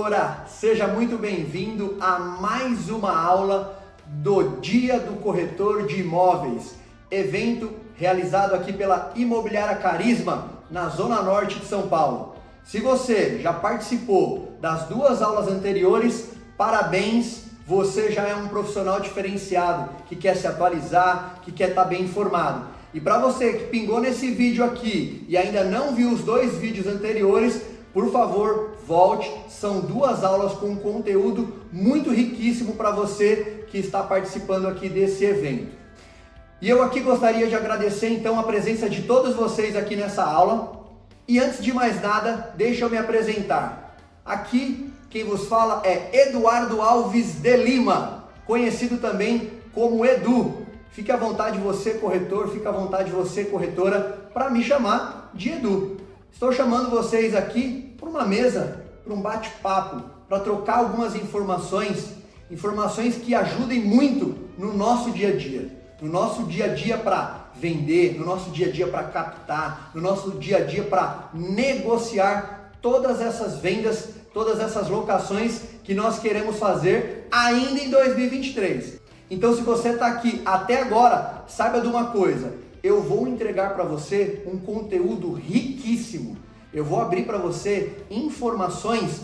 corretora, seja muito bem-vindo a mais uma aula do Dia do Corretor de Imóveis, evento realizado aqui pela Imobiliária Carisma, na Zona Norte de São Paulo. Se você já participou das duas aulas anteriores, parabéns, você já é um profissional diferenciado, que quer se atualizar, que quer estar bem informado. E para você que pingou nesse vídeo aqui e ainda não viu os dois vídeos anteriores, por favor, volte, são duas aulas com conteúdo muito riquíssimo para você que está participando aqui desse evento. E eu aqui gostaria de agradecer então a presença de todos vocês aqui nessa aula. E antes de mais nada, deixa eu me apresentar. Aqui quem vos fala é Eduardo Alves de Lima, conhecido também como Edu. Fique à vontade você, corretor, fique à vontade você, corretora, para me chamar de Edu. Estou chamando vocês aqui para uma mesa, para um bate-papo, para trocar algumas informações que ajudem muito no nosso dia a dia. No nosso dia a dia para vender, no nosso dia a dia para captar, no nosso dia a dia para negociar todas essas vendas, todas essas locações que nós queremos fazer ainda em 2023. Então, se você está aqui até agora, saiba de uma coisa, eu vou entregar para você um conteúdo riquíssimo. Eu vou abrir para você informações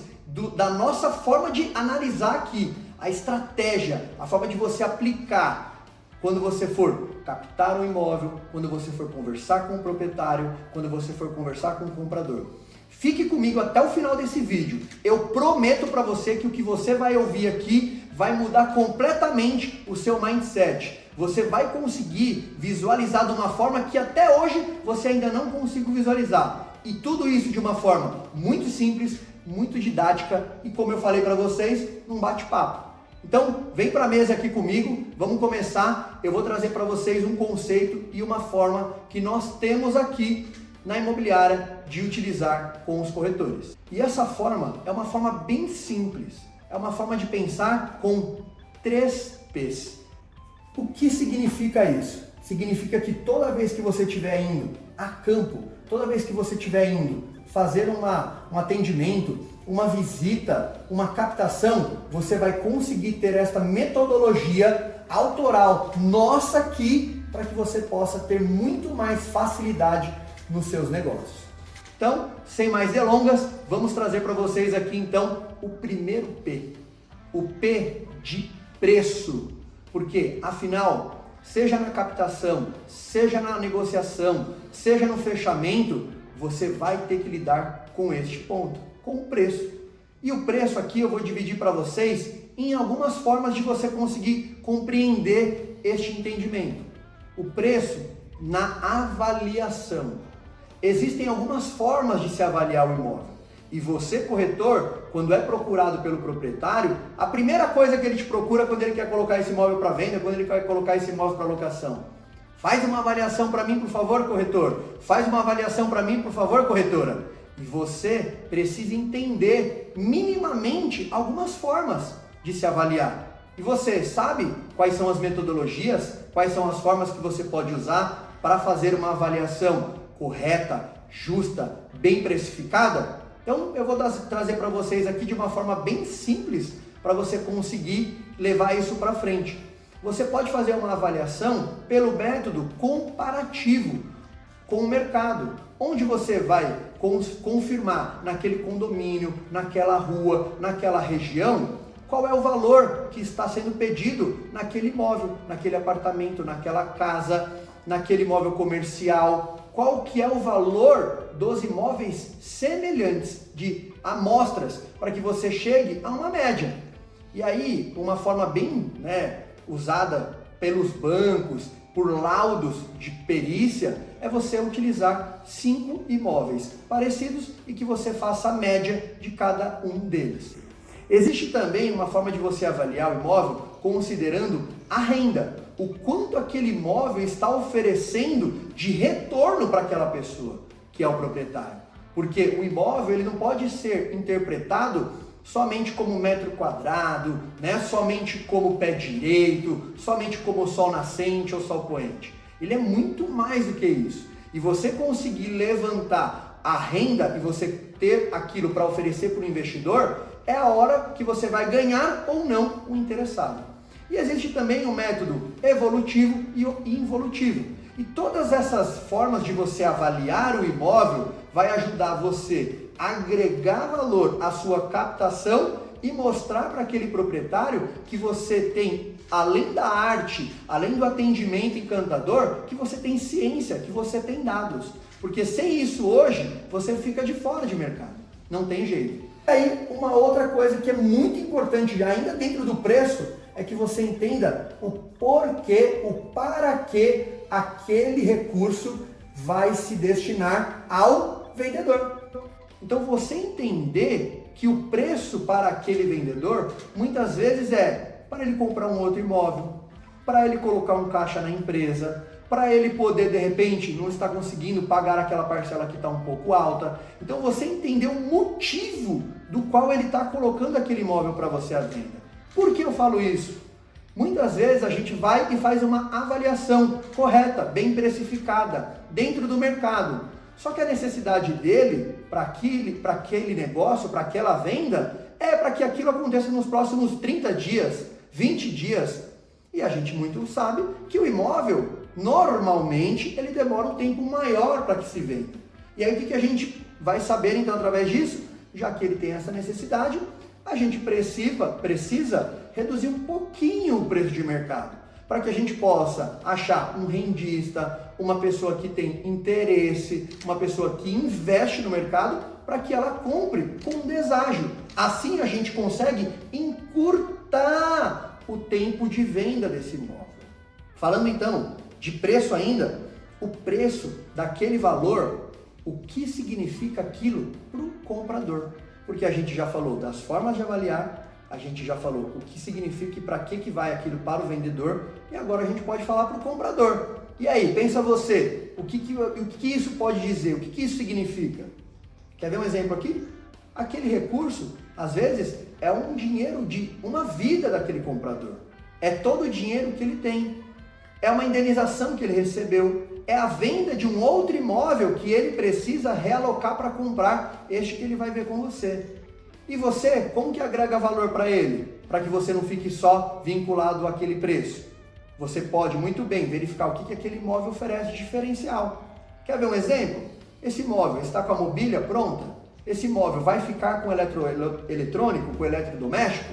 da nossa forma de analisar aqui, a estratégia, a forma de você aplicar quando você for captar um imóvel, quando você for conversar com o proprietário, quando você for conversar com o comprador. Fique comigo até o final desse vídeo. Eu prometo para você que o que você vai ouvir aqui vai mudar completamente o seu mindset. Você vai conseguir visualizar de uma forma que até hoje você ainda não conseguiu visualizar. E tudo isso de uma forma muito simples, muito didática e, como eu falei para vocês, num bate-papo. Então, vem para a mesa aqui comigo, vamos começar. Eu vou trazer para vocês um conceito e uma forma que nós temos aqui na imobiliária de utilizar com os corretores. E essa forma é uma forma bem simples, é uma forma de pensar com 3 P's. O que significa isso? Significa que toda vez que você estiver indo a campo, toda vez que você estiver indo fazer um atendimento, uma visita, uma captação, você vai conseguir ter esta metodologia autoral nossa aqui para que você possa ter muito mais facilidade nos seus negócios. Então, sem mais delongas, vamos trazer para vocês aqui então o primeiro P. O P de preço. Porque, afinal, seja na captação, seja na negociação, seja no fechamento, você vai ter que lidar com este ponto, com o preço. E o preço aqui eu vou dividir para vocês em algumas formas de você conseguir compreender este entendimento. O preço na avaliação. Existem algumas formas de se avaliar o imóvel. E você, corretor, quando é procurado pelo proprietário, a primeira coisa que ele te procura quando ele quer colocar esse imóvel para venda, quando ele quer colocar esse imóvel para locação. Faz uma avaliação para mim, por favor, corretor. Faz uma avaliação para mim, por favor, corretora. E você precisa entender minimamente algumas formas de se avaliar. E você sabe quais são as metodologias, quais são as formas que você pode usar para fazer uma avaliação correta, justa, bem precificada? Então eu vou trazer para vocês aqui de uma forma bem simples para você conseguir levar isso para frente. Você pode fazer uma avaliação pelo método comparativo com o mercado, onde você vai confirmar naquele condomínio, naquela rua, naquela região, qual é o valor que está sendo pedido naquele imóvel, naquele apartamento, naquela casa, naquele imóvel comercial. Qual que é o valor dos imóveis semelhantes, de amostras, para que você chegue a uma média. E aí, uma forma bem usada pelos bancos, por laudos de perícia, é você utilizar 5 imóveis parecidos e que você faça a média de cada um deles. Existe também uma forma de você avaliar o imóvel considerando a renda, o quanto aquele imóvel está oferecendo de retorno para aquela pessoa, que é o proprietário. Porque o imóvel ele não pode ser interpretado somente como metro quadrado, somente como pé direito, somente como sol nascente ou sol poente. Ele é muito mais do que isso. E você conseguir levantar a renda e você ter aquilo para oferecer para o investidor, é a hora que você vai ganhar ou não o interessado. E existe também o método evolutivo e o involutivo. E todas essas formas de você avaliar o imóvel vai ajudar você a agregar valor à sua captação e mostrar para aquele proprietário que você tem, além da arte, além do atendimento encantador, que você tem ciência, que você tem dados. Porque sem isso hoje, você fica de fora de mercado. Não tem jeito. E aí, uma outra coisa que é muito importante, ainda dentro do preço, é que você entenda o porquê, o para que aquele recurso vai se destinar ao vendedor. Então, você entender que o preço para aquele vendedor, muitas vezes é para ele comprar um outro imóvel, para ele colocar um caixa na empresa, para ele poder, de repente, não estar conseguindo pagar aquela parcela que está um pouco alta. Então, você entender o motivo do qual ele está colocando aquele imóvel para você à venda. Por que eu falo isso? Muitas vezes a gente vai e faz uma avaliação correta, bem precificada, dentro do mercado. Só que a necessidade dele, para aquele negócio, para aquela venda, é para que aquilo aconteça nos próximos 30 dias, 20 dias. E a gente muito sabe que o imóvel, normalmente, ele demora um tempo maior para que se venda. E aí o que a gente vai saber então através disso? Já que ele tem essa necessidade, a gente precisa reduzir um pouquinho o preço de mercado, para que a gente possa achar um rendista, uma pessoa que tem interesse, uma pessoa que investe no mercado, para que ela compre com deságio. Assim a gente consegue encurtar o tempo de venda desse imóvel. Falando então de preço ainda, o preço daquele valor, o que significa aquilo para o comprador? Porque a gente já falou das formas de avaliar, a gente já falou o que significa e para que vai aquilo para o vendedor, e agora a gente pode falar para o comprador. E aí, pensa você, o que isso pode dizer, o que isso significa? Quer ver um exemplo aqui? Aquele recurso, às vezes, é um dinheiro de uma vida daquele comprador. É todo o dinheiro que ele tem. É uma indenização que ele recebeu. É a venda de um outro imóvel que ele precisa realocar para comprar este que ele vai ver com você. E você, como que agrega valor para ele? Para que você não fique só vinculado àquele preço. Você pode muito bem verificar o que aquele imóvel oferece de diferencial. Quer ver um exemplo? Esse imóvel está com a mobília pronta? Esse imóvel vai ficar com eletrônico, com eletrodoméstico?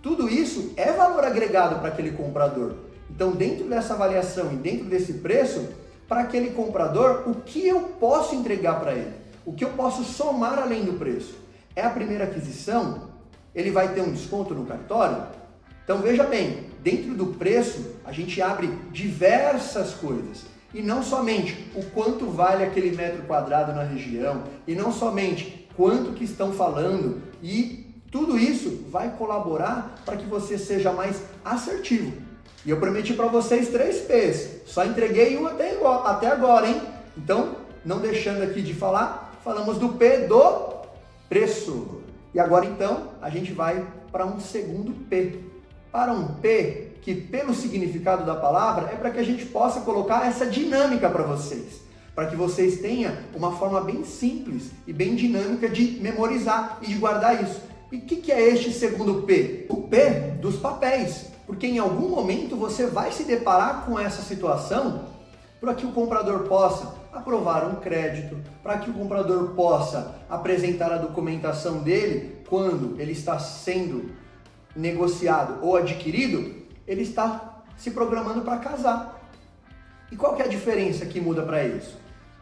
Tudo isso é valor agregado para aquele comprador. Então, dentro dessa avaliação e dentro desse preço, para aquele comprador, o que eu posso entregar para ele? O que eu posso somar além do preço? É a primeira aquisição? Ele vai ter um desconto no cartório? Então veja bem, dentro do preço a gente abre diversas coisas. E não somente o quanto vale aquele metro quadrado na região, e não somente quanto que estão falando, e tudo isso vai colaborar para que você seja mais assertivo. E eu prometi para vocês 3 P's, só entreguei um até agora, hein? Então, não deixando aqui de falar, falamos do P do preço. E agora então, a gente vai para um segundo P. Para um P, que pelo significado da palavra, é para que a gente possa colocar essa dinâmica para vocês. Para que vocês tenham uma forma bem simples e bem dinâmica de memorizar e de guardar isso. E o que é este segundo P? O P dos papéis. Porque em algum momento você vai se deparar com essa situação para que o comprador possa aprovar um crédito, para que o comprador possa apresentar a documentação dele quando ele está sendo negociado ou adquirido, ele está se programando para casar. E qual que é a diferença que muda para isso?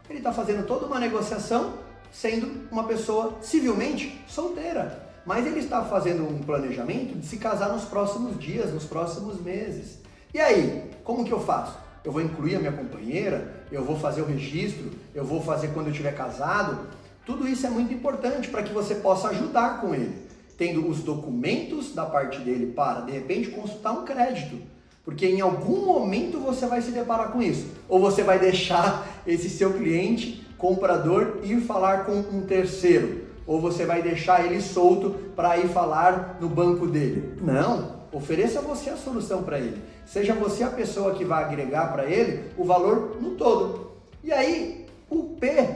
Ele está fazendo toda uma negociação sendo uma pessoa civilmente solteira. Mas ele está fazendo um planejamento de se casar nos próximos dias, nos próximos meses. E aí, como que eu faço? Eu vou incluir a minha companheira, eu vou fazer o registro, eu vou fazer quando eu estiver casado. Tudo isso é muito importante para que você possa ajudar com ele, tendo os documentos da parte dele para, de repente, consultar um crédito. Porque em algum momento você vai se deparar com isso. Ou você vai deixar esse seu cliente, comprador, ir falar com um terceiro. Ou você vai deixar ele solto para ir falar no banco dele. Não, ofereça você a solução para ele. Seja você a pessoa que vai agregar para ele o valor no todo. E aí, o P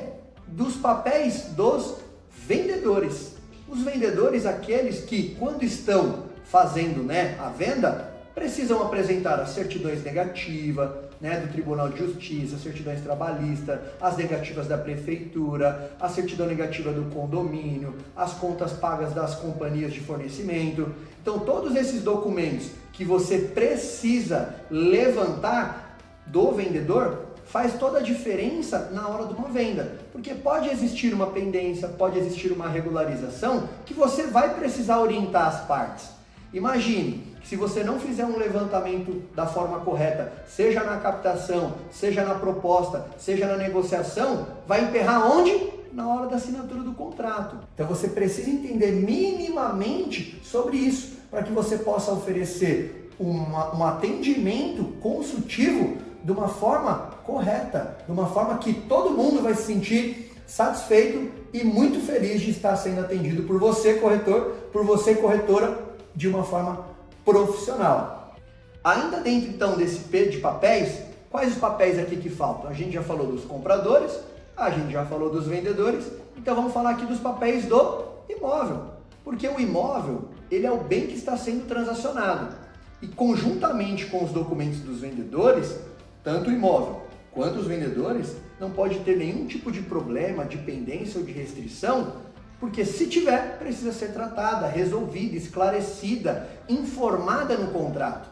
dos papéis dos vendedores. Os vendedores, aqueles que, quando estão fazendo, a venda, precisam apresentar as certidões negativas, do Tribunal de Justiça, certidões trabalhistas, as negativas da prefeitura, a certidão negativa do condomínio, as contas pagas das companhias de fornecimento. Então, todos esses documentos que você precisa levantar do vendedor faz toda a diferença na hora de uma venda, porque pode existir uma pendência, pode existir uma regularização que você vai precisar orientar as partes. Imagine que se você não fizer um levantamento da forma correta, seja na captação, seja na proposta, seja na negociação, vai emperrar onde? Na hora da assinatura do contrato. Então você precisa entender minimamente sobre isso, para que você possa oferecer um atendimento consultivo de uma forma correta, de uma forma que todo mundo vai se sentir satisfeito e muito feliz de estar sendo atendido por você, corretor, por você, corretora, de uma forma profissional. Ainda dentro então desse P de papéis, quais os papéis aqui que faltam? A gente já falou dos compradores, a gente já falou dos vendedores, então vamos falar aqui dos papéis do imóvel, porque o imóvel, ele é o bem que está sendo transacionado e conjuntamente com os documentos dos vendedores, tanto o imóvel quanto os vendedores não pode ter nenhum tipo de problema, de pendência ou de restrição, porque se tiver, precisa ser tratada, resolvida, esclarecida, informada no contrato.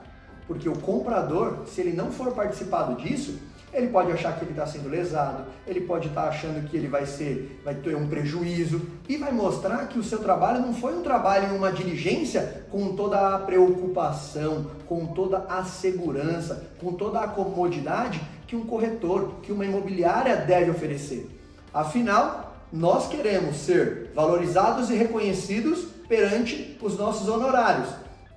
Porque o comprador, se ele não for participado disso, ele pode achar que ele está sendo lesado, ele pode estar achando que ele vai ter um prejuízo e vai mostrar que o seu trabalho não foi um trabalho em uma diligência com toda a preocupação, com toda a segurança, com toda a comodidade que um corretor, que uma imobiliária deve oferecer. Afinal, nós queremos ser valorizados e reconhecidos perante os nossos honorários.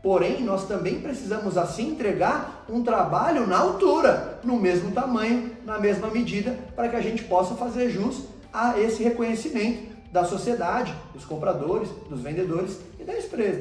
Porém, nós também precisamos assim entregar um trabalho na altura, no mesmo tamanho, na mesma medida, para que a gente possa fazer jus a esse reconhecimento da sociedade, dos compradores, dos vendedores e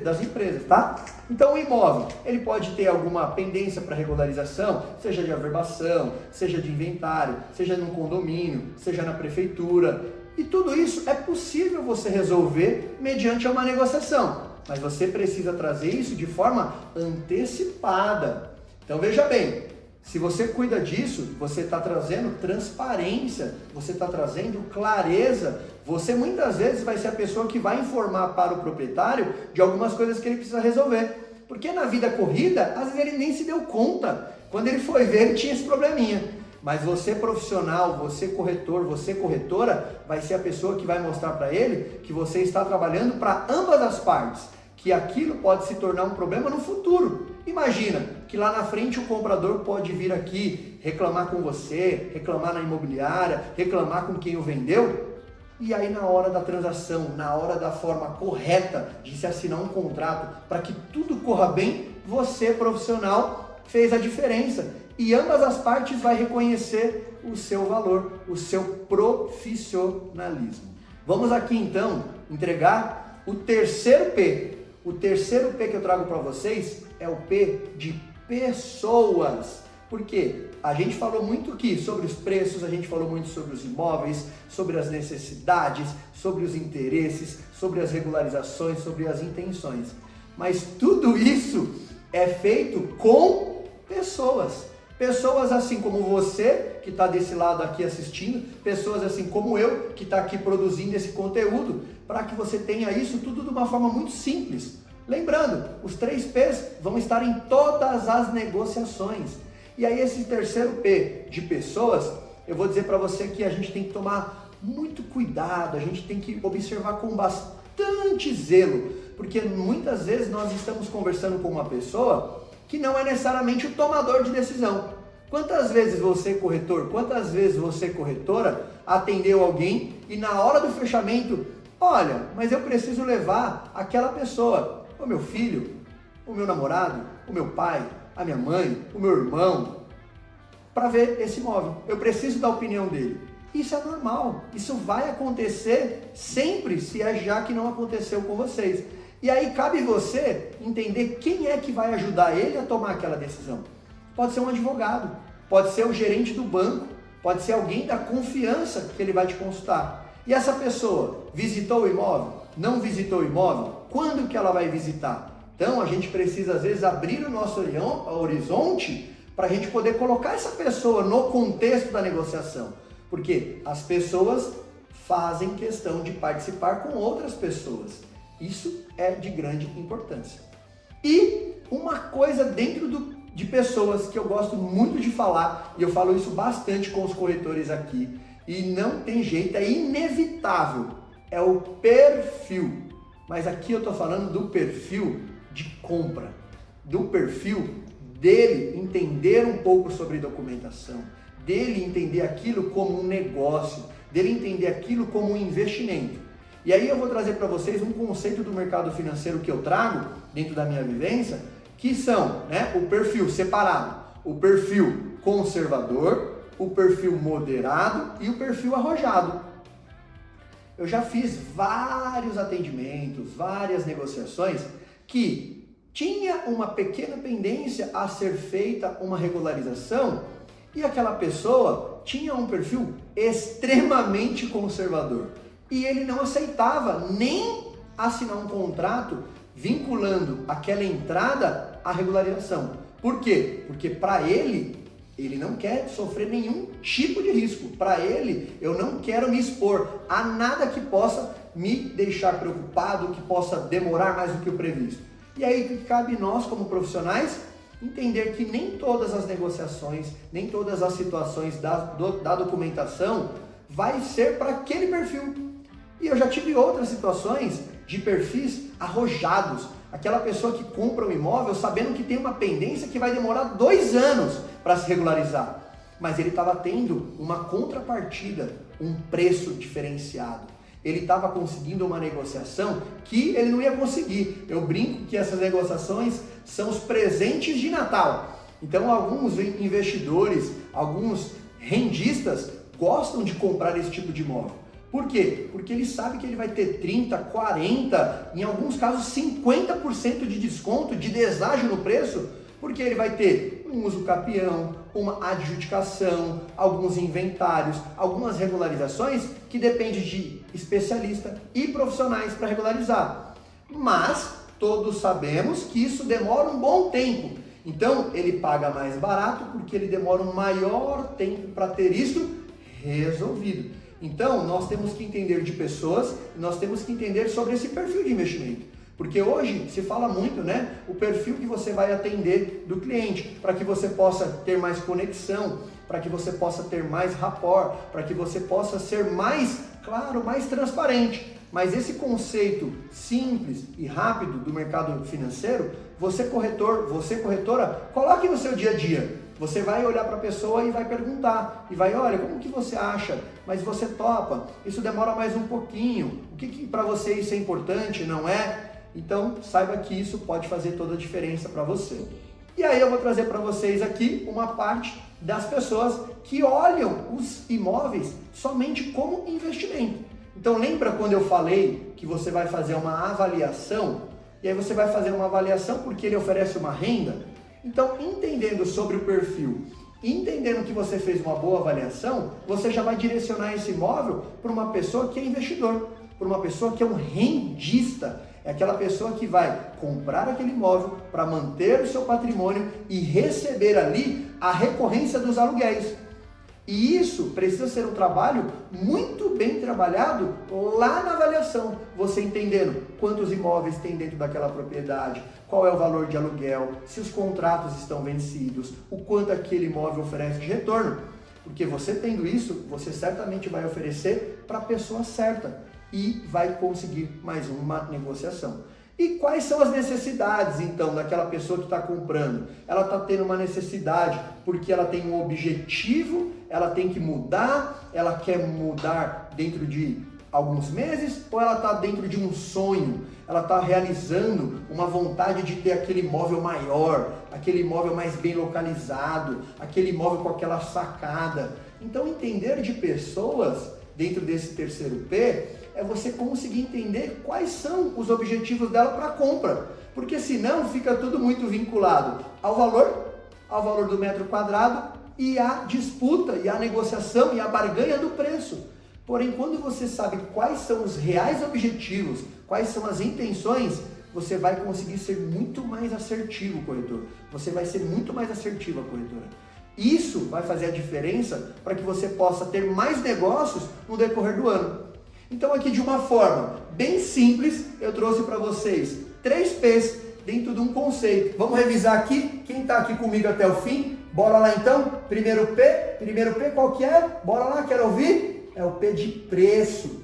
das empresas, tá? Então o imóvel, ele pode ter alguma pendência para regularização, seja de averbação, seja de inventário, seja no condomínio, seja na prefeitura, e tudo isso é possível você resolver mediante uma negociação. Mas você precisa trazer isso de forma antecipada. Então veja bem, se você cuida disso, você está trazendo transparência, você está trazendo clareza, você muitas vezes vai ser a pessoa que vai informar para o proprietário de algumas coisas que ele precisa resolver. Porque na vida corrida, às vezes ele nem se deu conta. Quando ele foi ver, ele tinha esse probleminha. Mas você profissional, você corretor, você corretora, vai ser a pessoa que vai mostrar para ele que você está trabalhando para ambas as partes, que aquilo pode se tornar um problema no futuro. Imagina que lá na frente o comprador pode vir aqui reclamar com você, reclamar na imobiliária, reclamar com quem o vendeu, e aí na hora da transação, na hora da forma correta de se assinar um contrato, para que tudo corra bem, você profissional fez a diferença. E ambas as partes vai reconhecer o seu valor, o seu profissionalismo. Vamos aqui então entregar o terceiro P. O terceiro P que eu trago para vocês é o P de pessoas. Por quê? A gente falou muito aqui sobre os preços, a gente falou muito sobre os imóveis, sobre as necessidades, sobre os interesses, sobre as regularizações, sobre as intenções. Mas tudo isso é feito com pessoas. Pessoas assim como você, que está desse lado aqui assistindo, pessoas assim como eu, que está aqui produzindo esse conteúdo, para que você tenha isso tudo de uma forma muito simples. Lembrando, os 3 P's vão estar em todas as negociações. E aí esse terceiro P de pessoas, eu vou dizer para você que a gente tem que tomar muito cuidado, a gente tem que observar com bastante zelo, porque muitas vezes nós estamos conversando com uma pessoa que não é necessariamente o tomador de decisão. Quantas vezes você, corretor, quantas vezes você, corretora, atendeu alguém e na hora do fechamento, olha, mas eu preciso levar aquela pessoa, o meu filho, o meu namorado, o meu pai, a minha mãe, o meu irmão, para ver esse imóvel. Eu preciso da opinião dele. Isso é normal, isso vai acontecer sempre, se é já que não aconteceu com vocês. E aí cabe você entender quem é que vai ajudar ele a tomar aquela decisão. Pode ser um advogado, pode ser o gerente do banco, pode ser alguém da confiança que ele vai te consultar. E essa pessoa visitou o imóvel? não visitou o imóvel? Quando que ela vai visitar? Então a gente precisa às vezes abrir o nosso horizonte para a gente poder colocar essa pessoa no contexto da negociação. Porque as pessoas fazem questão de participar com outras pessoas. Isso é de grande importância. E uma coisa dentro de pessoas que eu gosto muito de falar, e eu falo isso bastante com os corretores aqui, e não tem jeito, é inevitável, é o perfil. Mas aqui eu estou falando do perfil de compra, do perfil dele entender um pouco sobre documentação, dele entender aquilo como um negócio, dele entender aquilo como um investimento. E aí eu vou trazer para vocês um conceito do mercado financeiro que eu trago dentro da minha vivência, que são, o perfil separado, o perfil conservador, o perfil moderado e o perfil arrojado. Eu já fiz vários atendimentos, várias negociações que tinha uma pequena pendência a ser feita uma regularização e aquela pessoa tinha um perfil extremamente conservador e ele não aceitava nem assinar um contrato vinculando aquela entrada à regularização. Por quê? Porque para ele não quer sofrer nenhum tipo de risco. Para ele, eu não quero me expor a nada que possa me deixar preocupado, que possa demorar mais do que o previsto. E aí cabe nós, como profissionais, entender que nem todas as negociações, nem todas as situações da documentação vai ser para aquele perfil. E eu já tive outras situações de perfis arrojados. Aquela pessoa que compra um imóvel sabendo que tem uma pendência que vai demorar 2 anos para se regularizar. Mas ele estava tendo uma contrapartida, um preço diferenciado. Ele estava conseguindo uma negociação que ele não ia conseguir. Eu brinco que essas negociações são os presentes de Natal. Então alguns investidores, alguns rendistas gostam de comprar esse tipo de imóvel. Por quê? Porque ele sabe que ele vai ter 30, 40, em alguns casos 50% de desconto, de deságio no preço, porque ele vai ter um uso capião, uma adjudicação, alguns inventários, algumas regularizações que dependem de especialista e profissionais para regularizar. Mas todos sabemos que isso demora um bom tempo. Então ele paga mais barato porque ele demora um maior tempo para ter isso resolvido. Então, nós temos que entender de pessoas, nós temos que entender sobre esse perfil de investimento. Porque hoje se fala muito, o perfil que você vai atender do cliente, para que você possa ter mais conexão, para que você possa ter mais rapport, para que você possa ser mais, claro, mais transparente. Mas esse conceito simples e rápido do mercado financeiro, você corretor, você corretora, coloque no seu dia a dia. Você vai olhar para a pessoa e vai perguntar, e vai, olha, como que você acha? Mas você topa, isso demora mais um pouquinho, o que para você isso é importante, não é? Então, saiba que isso pode fazer toda a diferença para você. E aí eu vou trazer para vocês aqui uma parte das pessoas que olham os imóveis somente como investimento. Então, lembra quando eu falei que você vai fazer uma avaliação, e aí você vai fazer uma avaliação porque ele oferece uma renda? Então, entendendo sobre o perfil, entendendo que você fez uma boa avaliação, você já vai direcionar esse imóvel para uma pessoa que é investidor, para uma pessoa que é um rendista. É aquela pessoa que vai comprar aquele imóvel para manter o seu patrimônio e receber ali a recorrência dos aluguéis. E isso precisa ser um trabalho muito bem trabalhado lá na avaliação. Você entendendo quantos imóveis tem dentro daquela propriedade, qual é o valor de aluguel, se os contratos estão vencidos, o quanto aquele imóvel oferece de retorno. Porque você tendo isso, você certamente vai oferecer para a pessoa certa e vai conseguir mais uma negociação. E quais são as necessidades, então, daquela pessoa que está comprando? Ela está tendo uma necessidade porque ela tem um objetivo, ela tem que mudar, ela quer mudar dentro de alguns meses, ou ela está dentro de um sonho, ela está realizando uma vontade de ter aquele imóvel maior, aquele imóvel mais bem localizado, aquele imóvel com aquela sacada. Então, entender de pessoas dentro desse terceiro P é você conseguir entender quais são os objetivos dela para a compra, porque senão fica tudo muito vinculado ao valor do metro quadrado e à disputa, e à negociação, e à barganha do preço. Porém, quando você sabe quais são os reais objetivos, quais são as intenções, você vai conseguir ser muito mais assertivo, corretor. Você vai ser muito mais assertiva, corretora. Isso vai fazer a diferença para que você possa ter mais negócios no decorrer do ano. Então aqui de uma forma bem simples, eu trouxe para vocês 3 P's dentro de um conceito. Vamos revisar aqui, quem está aqui comigo até o fim, bora lá então. Primeiro P qual que é? Bora lá, quero ouvir? É o P de preço.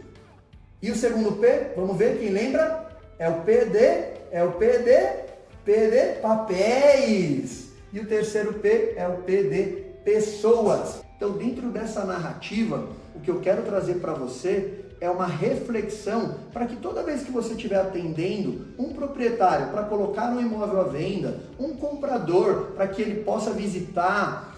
E o segundo P, vamos ver, quem lembra? É o P de papéis. E o terceiro P é o P de pessoas. Então, dentro dessa narrativa, o que eu quero trazer para você é uma reflexão para que toda vez que você estiver atendendo um proprietário para colocar um imóvel à venda, um comprador para que ele possa visitar,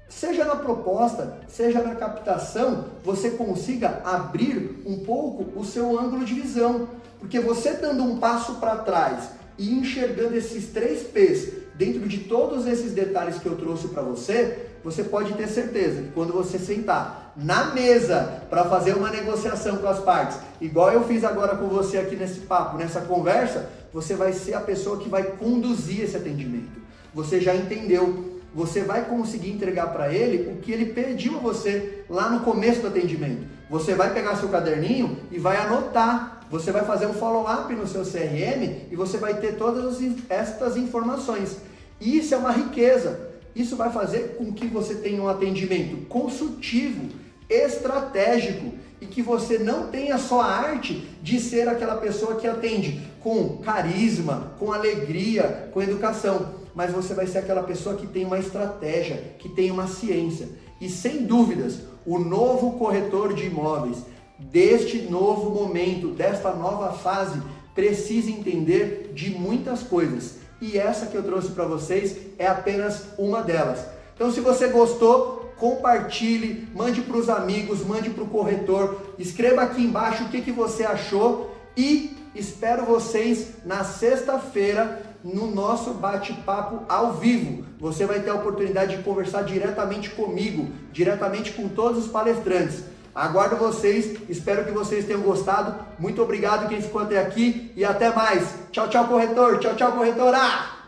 seja na proposta, seja na captação, você consiga abrir um pouco o seu ângulo de visão. Porque você dando um passo para trás e enxergando esses 3 P's dentro de todos esses detalhes que eu trouxe para você, você pode ter certeza que quando você sentar na mesa para fazer uma negociação com as partes, igual eu fiz agora com você aqui nesse papo, nessa conversa, você vai ser a pessoa que vai conduzir esse atendimento. Você já entendeu, você vai conseguir entregar para ele o que ele pediu a você lá no começo do atendimento. Você vai pegar seu caderninho e vai anotar. Você vai fazer um follow-up no seu CRM e você vai ter todas estas informações. E isso é uma riqueza. Isso vai fazer com que você tenha um atendimento consultivo, estratégico e que você não tenha só a arte de ser aquela pessoa que atende com carisma, com alegria, com educação, mas você vai ser aquela pessoa que tem uma estratégia, que tem uma ciência. E sem dúvidas, o novo corretor de imóveis, deste novo momento, desta nova fase, precisa entender de muitas coisas. E essa que eu trouxe para vocês é apenas uma delas. Então, se você gostou, compartilhe, mande para os amigos, mande para o corretor, escreva aqui embaixo o que você achou e espero vocês na sexta-feira no nosso bate-papo ao vivo. Você vai ter a oportunidade de conversar diretamente comigo, diretamente com todos os palestrantes. Aguardo vocês, espero que vocês tenham gostado. Muito obrigado quem ficou até aqui e até mais. Tchau, tchau, corretor. Tchau, tchau, corretora.